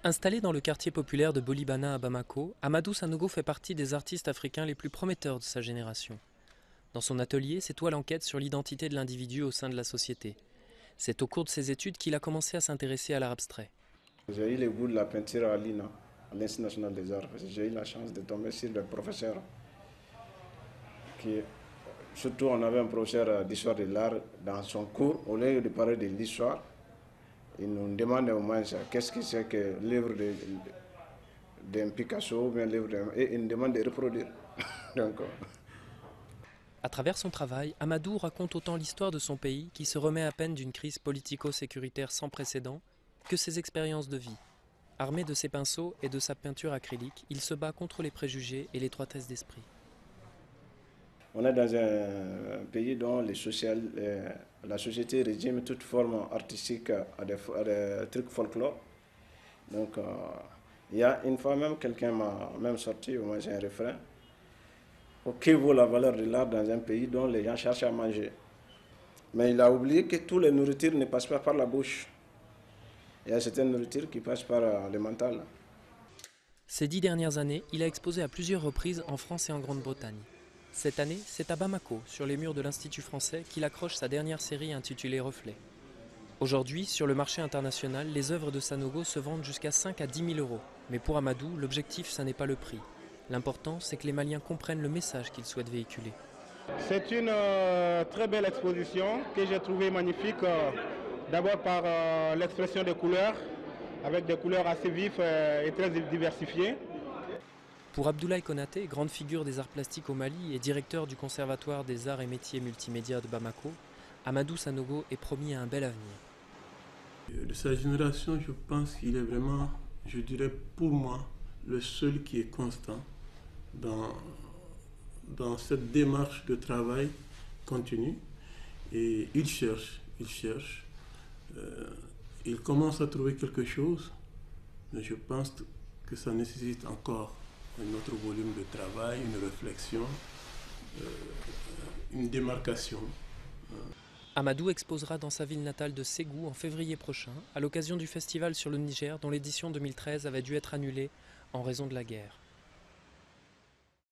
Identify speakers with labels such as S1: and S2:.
S1: Installé dans le quartier populaire de Bolibana à Bamako, Amadou Sanogo fait partie des artistes africains les plus prometteurs de sa génération. Dans son atelier, s'étoile l'enquête sur l'identité de l'individu au sein de la société. C'est au cours de ses études qu'il a commencé à s'intéresser à l'art abstrait.
S2: J'ai eu le goût de la peinture à l'INA, à l'Institut national des arts. J'ai eu la chance de tomber sur des professeurs qui, surtout on avait un professeur d'histoire de l'art dans son cours, au lieu de parler de l'histoire, il nous demande au moins qu'est-ce que c'est que l'œuvre d'un Picasso, bien et il nous demande de reproduire. Donc,
S1: À travers son travail, Amadou raconte autant l'histoire de son pays, qui se remet à peine d'une crise politico-sécuritaire sans précédent, que ses expériences de vie. Armé de ses pinceaux et de sa peinture acrylique, il se bat contre les préjugés et l'étroitesse d'esprit.
S2: on est dans un pays dont la société résume toute forme artistique à des trucs folklore. Donc, il y a une fois même, quelqu'un m'a même sorti, au moins j'ai un refrain. Que vaut la valeur de l'art dans un pays dont les gens cherchent à manger? Mais il a oublié que toutes les nourritures ne passent pas par la bouche. Il y a certaines nourritures qui passent par le mental.
S1: Ces 10 dernières années, il a exposé à plusieurs reprises en France et en Grande-Bretagne. Cette année, c'est à Bamako, sur les murs de l'Institut français, qu'il accroche sa dernière série intitulée Reflets. Aujourd'hui, sur le marché international, les œuvres de Sanogo se vendent jusqu'à 5 à 10 000 euros. Mais pour Amadou, l'objectif, ça n'est pas le prix. L'important, c'est que les Maliens comprennent le message qu'il souhaite véhiculer.
S3: C'est une très belle exposition que j'ai trouvée magnifique, d'abord par l'expression des couleurs, avec des couleurs assez vives et très diversifiées.
S1: Pour Abdoulaye Konaté, grande figure des arts plastiques au Mali et directeur du Conservatoire des arts et métiers multimédia de Bamako, Amadou Sanogo est promis à un bel avenir.
S4: De sa génération, je pense qu'il est vraiment, je dirais pour moi, le seul qui est constant dans cette démarche de travail continu. Et il cherche, il commence à trouver quelque chose, mais je pense que ça nécessite encore un autre volume de travail, une réflexion, une démarcation.
S1: Amadou exposera dans sa ville natale de Ségou en février prochain, à l'occasion du festival sur le Niger dont l'édition 2013 avait dû être annulée en raison de la guerre.